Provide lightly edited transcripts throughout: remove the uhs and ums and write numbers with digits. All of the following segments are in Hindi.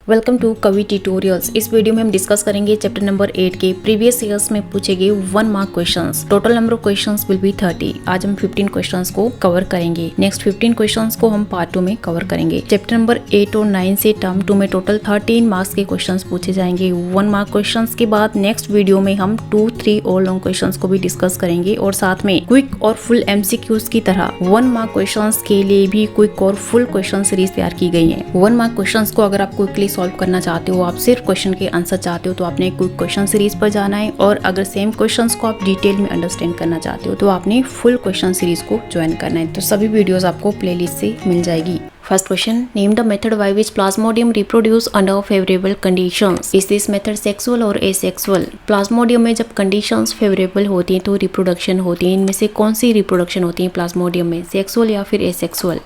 वेलकम टू कवि ट्यूटोरियल्स। इस वीडियो में हम डिस्कस करेंगे चैप्टर नंबर 8 के प्रीवियस ईयर्स में पूछे गए 1 mark questions. Total number of questions will be 30। आज हम 15 क्वेश्चंस को कवर करेंगे। नेक्स्ट 15 क्वेश्चंस को हम पार्ट 2 में कवर करेंगे। चैप्टर नंबर 8 और 9 से टर्म 2 में टोटल 13 मार्क्स के क्वेश्चंस पूछे जाएंगे। 1 मार्क क्वेश्चंस के बाद नेक्स्ट वीडियो में हम 2, 3 और लॉन्ग क्वेश्चंस को भी डिस्कस करेंगे और साथ में क्विक और फुल MCQs की तरह 1 मार्क क्वेश्चंस के लिए भी क्विक और फुल क्वेश्चन सीरीज तैयार की गई है। 1 मार्क क्वेश्चंस को अगर आप क्विकली सॉल्व करना चाहते हो, आप सिर्फ क्वेश्चन के आंसर चाहते हो, तो आपने क्विक क्वेश्चन सीरीज पर जाना है। और अगर सेम क्वेश्चंस को आप डिटेल में अंडरस्टैंड करना चाहते हो तो आपने फुल क्वेश्चन सीरीज को ज्वाइन करना है। तो सभी वीडियोस आपको प्लेलिस्ट से मिल जाएगी। First question, name the method by which Plasmodium reproduce under favourable conditions. Is this method sexual और एसेक्सुअल? प्लाज्मोडियम में जब कंडीशंस फेवरेबल होती हैं तो रिप्रोडक्शन होती है। इनमें से कौन सी रिप्रोडक्शन होती है प्लाज्मोडियम में, सेक्सुअल या फिर asexual?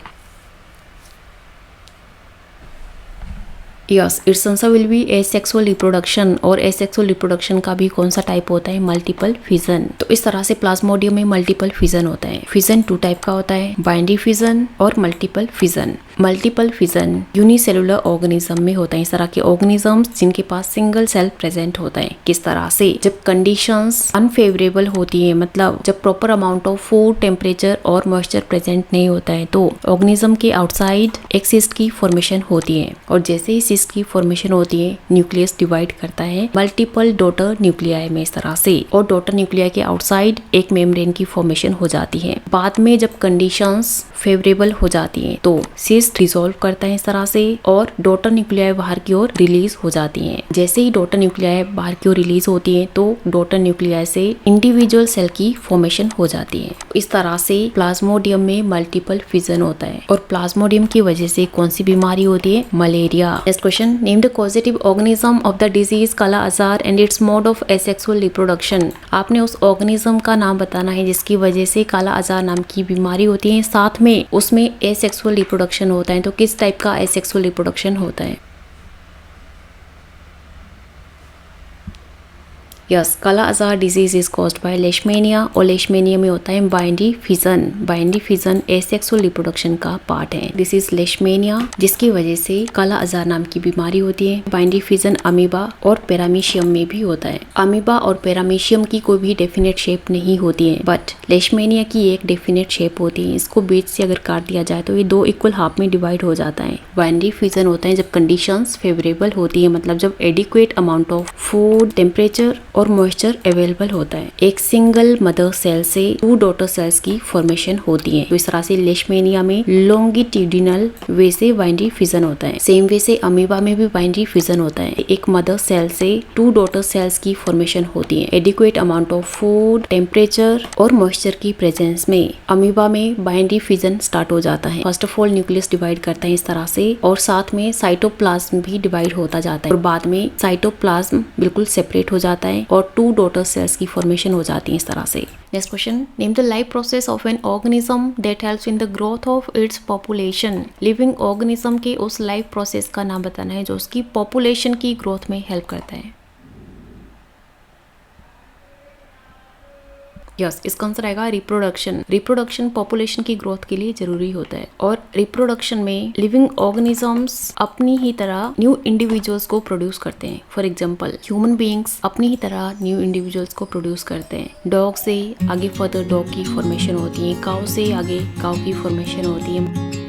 Yes, it's answer will B asexual reproduction. और एसेक्सुअल रिप्रोडक्शन का भी कौन सा टाइप होता है? Multiple fission. तो इस तरह से प्लाज्मोडियम में मल्टीपल फिजन होता है। फिजन 2 टाइप का होता है, बाइनरी फिजन और multiple fission. Multiple fission unicellular organism में होता है। इस तरह के ऑर्गेनिजम्स जिनके पास सिंगल सेल प्रेजेंट होता है। किस तरह से? जब कंडीशंस अनफेवरेबल होती है, मतलब जब proper amount of food, temperature और मॉइस्चर प्रेजेंट नहीं होता है, तो ऑर्गेनिज्म के आउटसाइड एक सिस्ट की फॉर्मेशन होती है। और जैसे ही सिस्ट की फॉर्मेशन होती है, न्यूक्लियस डिवाइड करता है मल्टीपल डॉटर न्यूक्लियाई में इस तरह से। और डॉटर न्यूक्लियाई के आउटसाइड एक मेम्ब्रेन की फॉर्मेशन हो जाती है। बाद में जब कंडीशंस फेवरेबल हो जाती है तो सिस्ट रिजॉल्व करता है इस तरह से और डॉटर न्यूक्लियाई बाहर की ओर रिलीज हो जाती हैं। जैसे ही डॉटर न्यूक्लियाई बाहर की ओर रिलीज होती है तो डॉटर न्यूक्लियाई से इंडिविजुअल सेल की फॉर्मेशन हो जाती है। इस तरह से प्लाज्मोडियम में मल्टीपल फिजन होता है। और प्लाज्मोडियम की वजह से कौन सी बीमारी होती है? Malaria. Next question, name the causative organism of the disease काला आजार and it's mode of asexual reproduction. आपने उस ऑर्गेनिज्म का नाम बताना है जिसकी वजह से काला आजार नाम की बीमारी होती है, साथ में उसमें एसेक्सुअल रिप्रोडक्शन होता है। तो किस टाइप का एसेक्सुअल रिप्रोडक्शन होता है? यस, काला आजार डिजीज इज कॉज्ड बाय लेशमेनिया। और लेशमेनिया में होता है binary fission. Binary fission asexual reproduction का पार्ट है। दिस इज लेशमेनिया, जिसकी वजह से काला आजार नाम की बीमारी होती है। बाइनरी फिजन अमीबा और पैरामीशियम में भी होता है। अमीबा और पैरामीशियम की कोई भी डेफिनेट शेप नहीं होती है, बट लेशमेनिया की एक डेफिनेट शेप होती है। इसको बीच से अगर काट दिया जाए तो ये 2 इक्वल हाफ में डिवाइड हो जाता है। बाइनरी फिजन होता है जब कंडीशंस फेवरेबल होती है, मतलब जब adequate amount of food, temperature और मॉइस्चर अवेलेबल होता है। एक सिंगल मदर सेल से 2 डॉटर सेल्स की फॉर्मेशन होती है। तो इस तरह से लेशमेनिया में लॉन्गिट्यूडिनल वे से बाइनरी फिजन होता है। सेम वे से अमीबा में भी बाइनरी फिजन होता है। एक मदर सेल से 2 डॉटर सेल्स की फॉर्मेशन होती है। Adequate amount of food, temperature और मॉइस्चर की प्रेजेंस में अमीबा में बाइनरी फिजन स्टार्ट हो जाता है। First of all nucleus divide करता है इस तरह से, और साथ में साइटोप्लाज्म भी डिवाइड होता जाता है। और बाद में साइटोप्लाज्म बिल्कुल सेपरेट हो जाता है और 2 डॉटर सेल्स की फॉर्मेशन हो जाती है इस तरह से। Next question, name the life process of an organism that helps in the growth of its population. Living organism के उस लाइफ प्रोसेस का नाम बताना है जो उसकी पॉपुलेशन की ग्रोथ में हेल्प करता है। यस, इसका आंसर आएगा रिप्रोडक्शन। रिप्रोडक्शन पॉपुलेशन की ग्रोथ के लिए जरूरी होता है। और रिप्रोडक्शन में लिविंग ऑर्गेनिजम्स अपनी ही तरह न्यू इंडिविजुअल्स को प्रोड्यूस करते हैं। फॉर एग्जांपल, ह्यूमन बीइंग्स अपनी ही तरह न्यू इंडिविजुअल्स को प्रोड्यूस करते हैं। डॉग से आगे फर्दर डॉग की फॉर्मेशन होती है, काऊ से आगे काऊ की फॉर्मेशन होती है।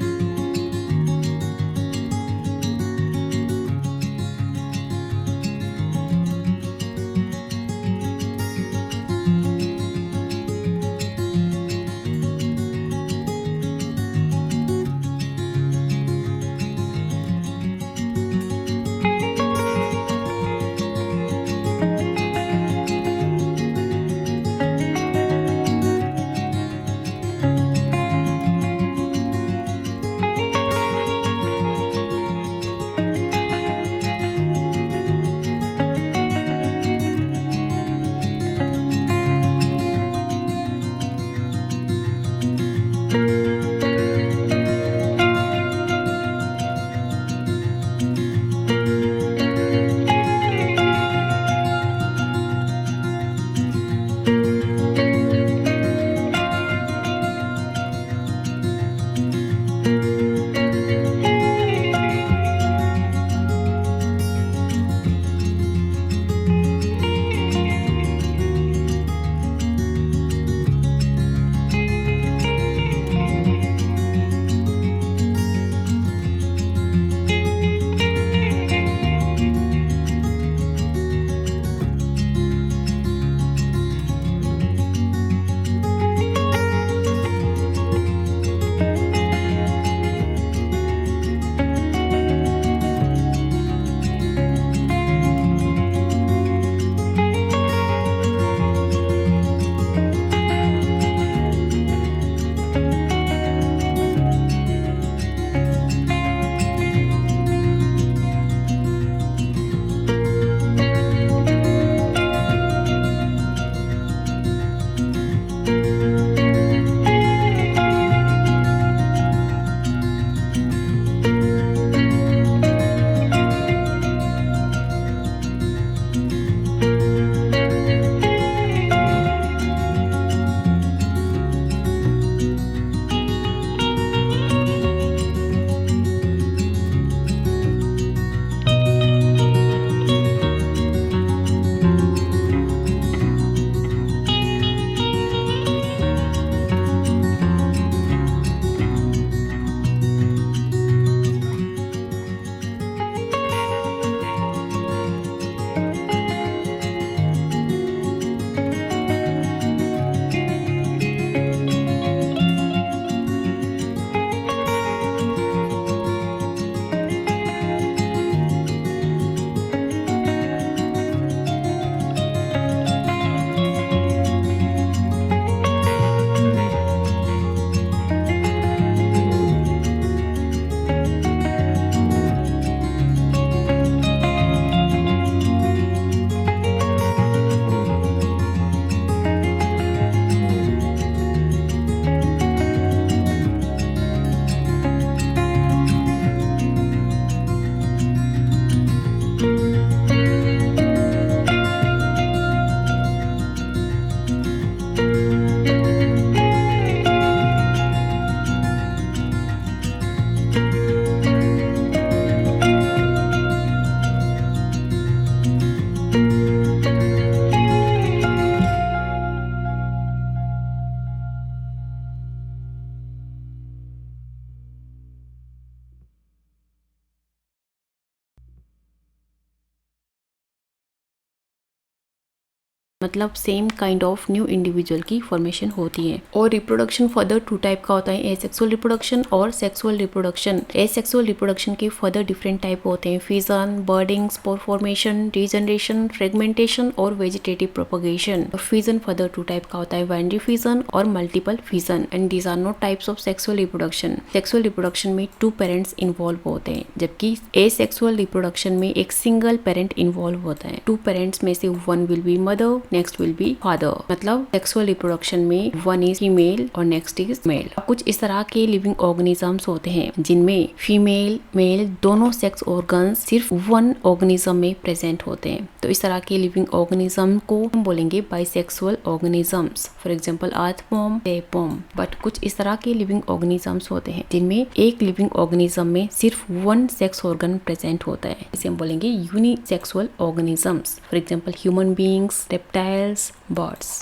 मतलब same kind of new individual की फॉर्मेशन होती है। और रिप्रोडक्शन फर्दर टू टाइप का होता है, एसेक्सुअल रिप्रोडक्शन और सेक्सुअल रिप्रोडक्शन। एसेक्सुअल रिप्रोडक्शन के फर्दर डिफरेंट टाइप होते हैं, fission, budding, spore formation, regeneration, fragmentation और vegetative propagation. Fission further two type का होता है, बाइनरी फिजन और multiple fission, and these are not types of sexual reproduction. Sexual reproduction में 2 पेरेंट्स इन्वॉल्व होते हैं, जबकि एसेक्सुअल रिप्रोडक्शन में एक सिंगल पेरेंट इन्वॉल्व होता है। 2 पेरेंट्स में से 1 will be mother, next will be father. मतलब सेक्सुअल रिप्रोडक्शन में 1 इज फीमेल और नेक्स्ट इज मेल। कुछ इस तरह के लिविंग ऑर्गेनिजम्स होते हैं जिनमें फीमेल मेल दोनों सेक्स ऑर्गन्स सिर्फ 1 ऑर्गेनिज्म में प्रेजेंट होते हैं। तो इस तरह के लिविंग ऑर्गेनिज्म को हम बोलेंगे bisexual organisms, for example earthworm, tapeworm. But कुछ इस तरह के लिविंग ऑर्गेनिजम्स होते हैं जिनमें एक लिविंग ऑर्गेनिज्म में सिर्फ 1 सेक्स ऑर्गन प्रेजेंट होता है, इसे हम बोलेंगे unisexual organisms, for example human beings, reptiles, birds.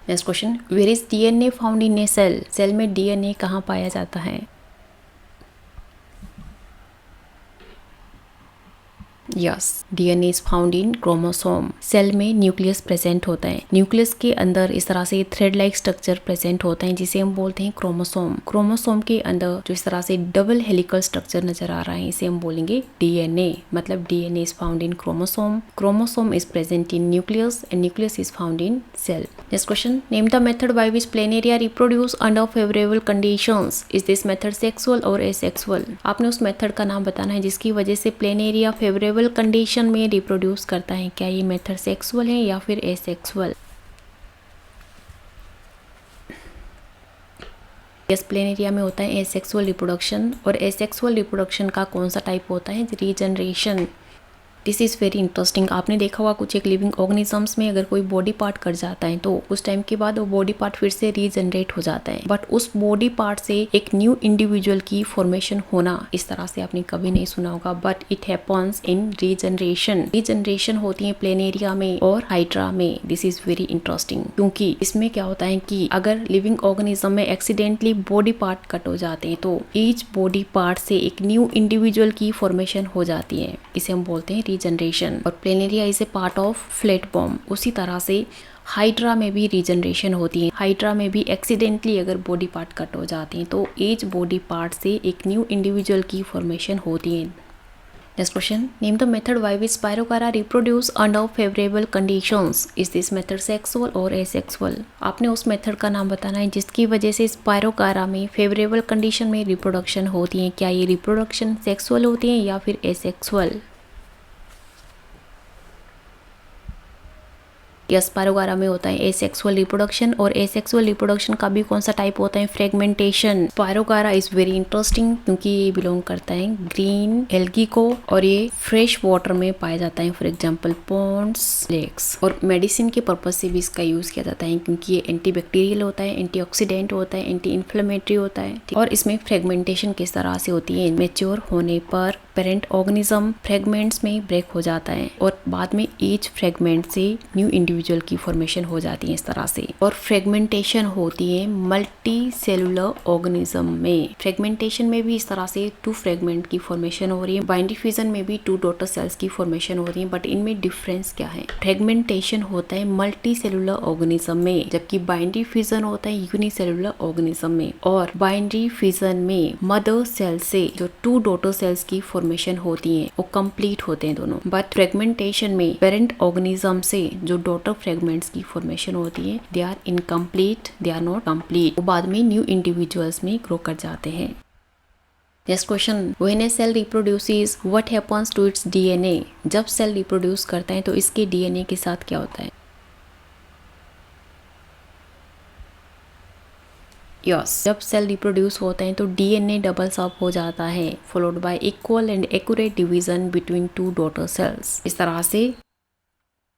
Next question, where is DNA found in a cell? Cell में डीएनए कहाँ पाया जाता है? Yes, DNA is found in chromosome. Cell में न्यूक्लियस प्रेजेंट होता है। न्यूक्लियस के अंदर इस तरह से थ्रेड लाइक स्ट्रक्चर प्रेजेंट होता है जिसे हम बोलते हैं क्रोमोसोम। क्रोमोसोम के अंदर जो इस तरह से डबल हेलिकल स्ट्रक्चर नजर आ रहा है इसे हम बोलेंगे डीएनए। मतलब DNA is found in chromosome, chromosome is present in nucleus and nucleus is found in cell. Next question, name the method by which planaria reproduce under favourable conditions. Is this method sexual और एसेक्सुअल? आपने उस मेथड का नाम बताना है जिसकी वजह से प्लेनेरिया फेवरेबल कंडीशन में रिप्रोड्यूस करता है। क्या ये मेथड सेक्सुअल है या फिर एसेक्सुअल? यस, प्लेनेरिया में होता है एसेक्सुअल रिप्रोडक्शन। और एसेक्सुअल रिप्रोडक्शन का कौन सा टाइप होता है? Regeneration. This is very interesting. आपने देखा होगा कुछ एक लिविंग ऑर्गेनिजम्स में अगर कोई बॉडी पार्ट कट जाता है तो उस टाइम के बाद वो बॉडी पार्ट फिर से रीजनरेट हो जाता है, बट उस बॉडी पार्ट से एक न्यू इंडिविजुअल की फॉर्मेशन होना इस तरह से आपने कभी नहीं सुना होगा, but it happens in regeneration. Regeneration होती है प्लेनेरिया में और हाइड्रा में। दिस इज वेरी इंटरेस्टिंग क्योंकि इसमें क्या होता है कि अगर लिविंग ऑर्गेनिज्म में एक्सीडेंटली बॉडी पार्ट कट हो जाते हैं तो ईच बॉडी पार्ट से एक न्यू इंडिविजुअल की फॉर्मेशन हो जाती है, इसे हम बोलते हैं रीजनरेशन। और planaria is a part of flatworm. उसी तरह से हाइड्रा में भी रीजनरेशन होती है। हाइड्रा में भी एक्सीडेंटली अगर बॉडी पार्ट कट हो जाते हैं तो ईच बॉडी पार्ट से एक न्यू इंडिविजुअल की फॉर्मेशन होती है। Next question, name the method by which Spirogyra reproduce under favourable conditions. Is this method sexual और एसेक्सुअल? आपने उस मेथड का नाम बताना है जिसकी वजह से स्पायरोकारा में फेवरेबल कंडीशन में रिप्रोडक्शन होती है। क्या ये रिप्रोडक्शन सेक्सुअल होती है या फिर एसेक्सुअल? या स्पायरोकारा में होता है एसेक्सुअल रिप्रोडक्शन। और एसेक्सुअल रिप्रोडक्शन का भी कौन सा टाइप होता है? फ्रेगमेंटेशन। स्पायरोकारा इज वेरी इंटरेस्टिंग क्योंकि ये बिलोंग करता है ग्रीन एल्गी को और ये फ्रेश वाटर में पाया जाता है, फॉर एग्जांपल पॉन्ड्स, लेक्स। और मेडिसिन के पर्पज से भी इसका यूज किया जाता है क्योंकि ये एंटीबैक्टीरियल होता है, एंटीऑक्सीडेंट होता है, एंटी इन्फ्लेमेटरी होता है। और इसमें फ्रेगमेंटेशन किस तरह से होती है? मेच्योर होने पर पेरेंट ऑर्गेनिज्म फ्रेगमेंट्स में ब्रेक हो जाता है और बाद में ईच फ्रेगमेंट से न्यू इंडिविजुअल की फॉर्मेशन हो जाती है इस तरह से। और फ्रेगमेंटेशन होती है मल्टी सेलुलर ऑर्गेनिज्म में। फ्रेगमेंटेशन में भी इस तरह से 2 फ्रेगमेंट की फॉर्मेशन हो रही है। बाइनरी फ्यूजन में भी 2 डॉटर सेल्स की फॉर्मेशन हो रही है, बट इनमें डिफरेंस क्या है? फ्रेगमेंटेशन होता है मल्टी सेलुलर ऑर्गेनिज्म में, जबकि बाइनरी फ्यूजन होता है यूनिसेलुलर ऑर्गेनिज्म में। और बाइनरी फ्यूजन में मदर सेल से जो 2 डॉटर सेल्स की फॉर्मेशन होती है वो कंप्लीट होते हैं दोनों। बट फ्रेगमेंटेशन में पेरेंट ऑर्गेनिज्म से जो डॉटर फ्रेगमेंट्स की फॉर्मेशन होती है they are incomplete, they are not complete. वो बाद में न्यू इंडिविजुअल्स में ग्रो कर जाते हैं। Next question, when a cell reproduces what happens to its DNA. जब सेल रिप्रोड्यूस करता है तो इसके डीएनए के साथ क्या होता है? यस, जब सेल रिप्रोड्यूस होते हैं तो डीएनए डबल्स अप हो जाता है, followed y equal and accurate division between 2 daughter cells. इस तरह से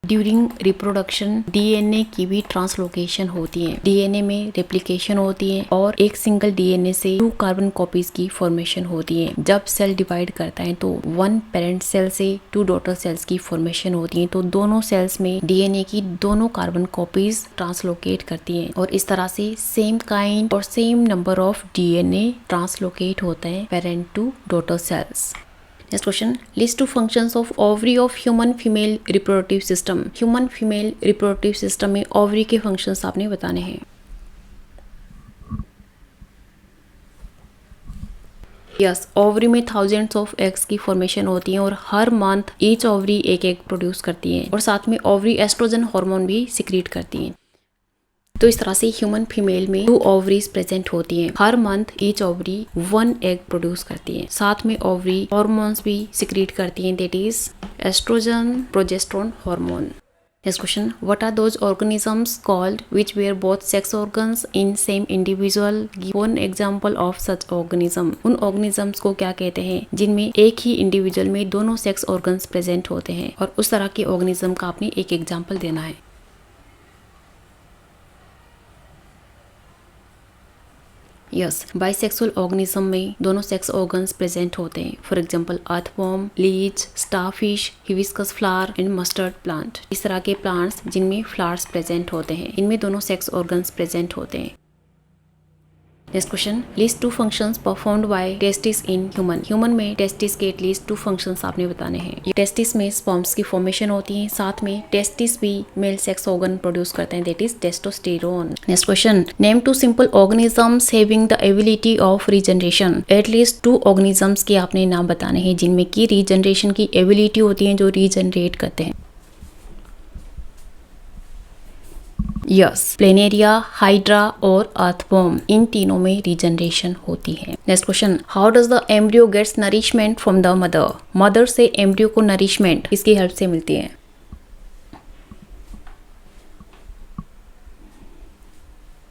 ड्यूरिंग रिप्रोडक्शन डीएनए की भी ट्रांसलोकेशन होती है, डीएनए में रेप्लिकेशन होती है और एक सिंगल डीएनए से 2 कार्बन कॉपीज की फॉर्मेशन होती है। जब सेल डिवाइड करता है तो 1 पेरेंट सेल से 2 डॉटर सेल्स की फॉर्मेशन होती है, तो दोनों सेल्स में डीएनए की दोनों कार्बन कॉपीज ट्रांसलोकेट करती हैं और इस तरह से सेम काइंड और same number of DNA translocate होता है parent to daughter cells. Next question, list two functions of ovary of human female reproductive system. Human female reproductive system में ओवरी के फंक्शंस आपने बताने हैं। यस, ओवरी में थाउजेंड्स ऑफ एग्स की फॉर्मेशन होती है और हर मंथ ईच ओवरी एक एग प्रोड्यूस करती है और साथ में ओवरी एस्ट्रोजन हार्मोन भी सिक्रीट करती है। तो इस तरह से ह्यूमन फीमेल में 2 ओवरीज प्रेजेंट होती हैं। हर month each ovary 1 egg produce करती है। साथ में ओवरी हार्मोन्स भी सिक्रीट करती हैं, that is estrogen progesterone hormone. Next question, what are those organisms called which bear both sex organs in same individual? Give one example of such organism. उन organisms को क्या कहते हैं जिनमें एक ही इंडिविजुअल में दोनों सेक्स ऑर्गन्स प्रेजेंट होते हैं, और उस तरह के ऑर्गेनिज्म का आपने एक एग्जाम्पल देना है। यस, बाइसेक्सुअल ऑर्गेनिज्म में दोनों सेक्स ऑर्गन्स प्रेजेंट होते हैं। For example earthworm, leech, starfish, hibiscus flower and mustard plant. इस तरह के प्लांट्स जिनमें फ्लावर्स प्रेजेंट होते हैं, इनमें दोनों सेक्स ऑर्गन्स प्रेजेंट होते हैं। Next question, list 2 functions performed by testis in human. Human में टेस्टिस के एटलीस्ट 2 फंक्शंस आपने बताने हैं। ये टेस्टिस में स्पर्म्स की फॉर्मेशन होती है, साथ में टेस्टिस भी मेल सेक्स ऑर्गन प्रोड्यूस करते हैं, that is testosterone. Next question, name 2 simple organisms having the ability of regeneration. At least 2 organisms के आपने नाम बताने हैं जिनमें की रीजनरेशन की एबिलिटी होती है, जो रीजनरेट करते हैं। यस, प्लेनेरिया, हाइड्रा और अर्थवॉर्म, इन तीनों में रीजनरेशन होती है। Next question, how does the embryo gets nourishment from the mother. Mother से एम्ब्रियो को नरिशमेंट किसकी हेल्प से मिलती है?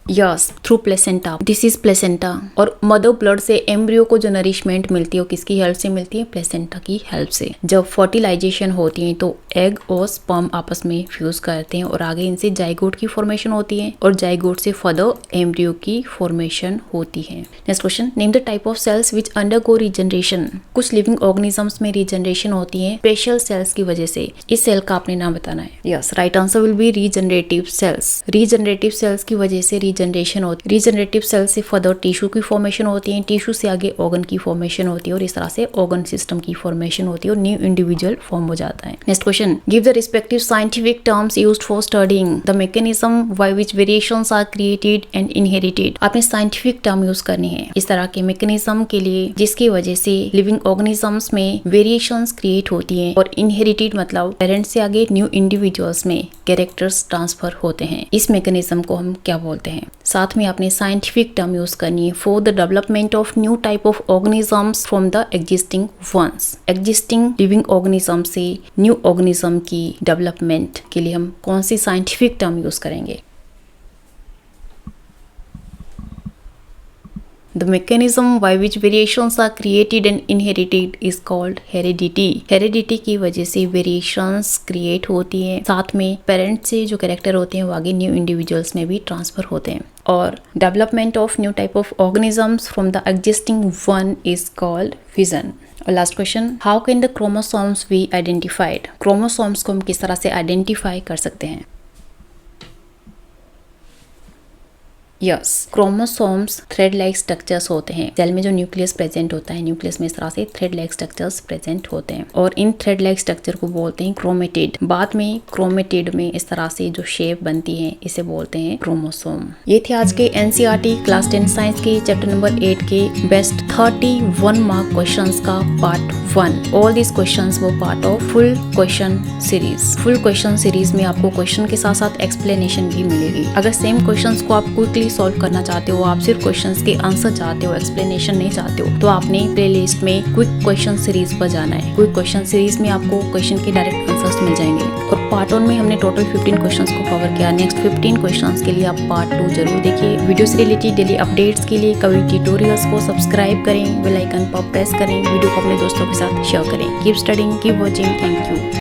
Yes, through placenta, this is placenta. और मदर ब्लड से एम्ब्रियो को जो नरिशमेंट मिलती है वो किसकी हेल्प से मिलती है? प्लेसेंटा की हेल्प से। जब फर्टिलाइजेशन होती है तो एग और स्पर्म आपस में फ्यूज करते हैं और आगे इनसे जाइगोट की फॉर्मेशन होती है और जाइगोट से फर्दर एम्ब्रियो की फॉर्मेशन होती है। Next question, name the type of cells which undergo regeneration. कुछ लिविंग ऑर्गेनिजम्स में रीजनरेशन होती है स्पेशल सेल्स की वजह से। इस सेल का आपने नाम बताना है। Yes, right answer will be regenerative cells. Regenerative cells की वजह से रीजनरेशन होती है। रीजनरेटिव सेल से फर्दर टिश्यू की फॉर्मेशन होती है, टिश्यू से आगे ऑर्गन की फॉर्मेशन होती है और इस तरह से ऑर्गन सिस्टम की फॉर्मेशन होती है और न्यू इंडिविजुअल फॉर्म हो जाता है। Next question, give the respective scientific terms used for studying the mechanism by which variations are created and inherited. आपने साइंटिफिक टर्म यूज करनी है इस तरह के मैकेनिज्म के लिए जिसकी वजह से लिविंग ऑर्गेनिजम्स में वेरिएशंस क्रिएट होती हैं, और इनहेरिटेड मतलब पेरेंट्स से आगे न्यू इंडिविजुअल्स में कैरेक्टर्स ट्रांसफर होते हैं। इस मैकेनिज्म को हम क्या बोलते हैं? साथ में आपने साइंटिफिक टर्म यूज करनी है for the development of new type of organisms from the existing ones. Existing living organism से न्यू ऑर्गेनिज्म की डेवलपमेंट के लिए हम कौन सी साइंटिफिक टर्म यूज करेंगे? The mechanism by which variations are created and inherited is called heredity. Heredity की वजह से variations create होती हैं, साथ में पेरेंट से जो कैरेक्टर होते हैं वो आगे न्यू इंडिविजुअल्स में भी ट्रांसफर होते हैं। और development of new type of organisms from the existing one is called fission. और last question, how can the chromosomes be identified. Chromosomes को हम किस तरह से आइडेंटिफाई कर सकते हैं? Yes, chromosomes thread like structures होते हैं। सेल में जो न्यूक्लियस प्रेजेंट होता है, न्यूक्लियस में इस तरह से थ्रेड लाइक स्ट्रक्चर्स प्रेजेंट होते हैं और इन थ्रेड लाइक स्ट्रक्चर को बोलते हैं क्रोमेटिड। बाद में क्रोमेटिड में इस तरह से जो शेप बनती है इसे बोलते हैं क्रोमोसोम। ये थे आज के एनसीईआरटी क्लास 10 साइंस के चैप्टर नंबर 8 के बेस्ट 31 मार्क क्वेश्चंस का पार्ट 1। ऑल दिस क्वेश्चंस वो part of full question series. Full question series में आपको क्वेश्चन के साथ साथ एक्सप्लेनेशन भी मिलेगी। अगर सेम क्वेश्चंस को आप क्विकली सॉल्व करना चाहते हो, आप सिर्फ क्वेश्चंस के आंसर चाहते हो, एक्सप्लेनेशन नहीं चाहते हो, तो आपने प्लेलिस्ट में क्विक क्वेश्चन सीरीज पर जाना है। क्विक क्वेश्चन सीरीज में आपको क्वेश्चन के डायरेक्ट आंसर्स मिल जाएंगे। और पार्ट 1 में हमने टोटल 15 क्वेश्चंस को कवर किया। नेक्स्ट 15 क्वेश्चंस के लिए आप पार्ट 2 जरूर देखिए। वीडियो से रिलेटेड डेली अपडेट्स के लिए कवि ट्यूटोरियल्स को सब्सक्राइब करें, बेल आइकन पर प्रेस करें, वीडियो को अपने दोस्तों के साथ शेयर करें। Keep studying, keep watching, thank you.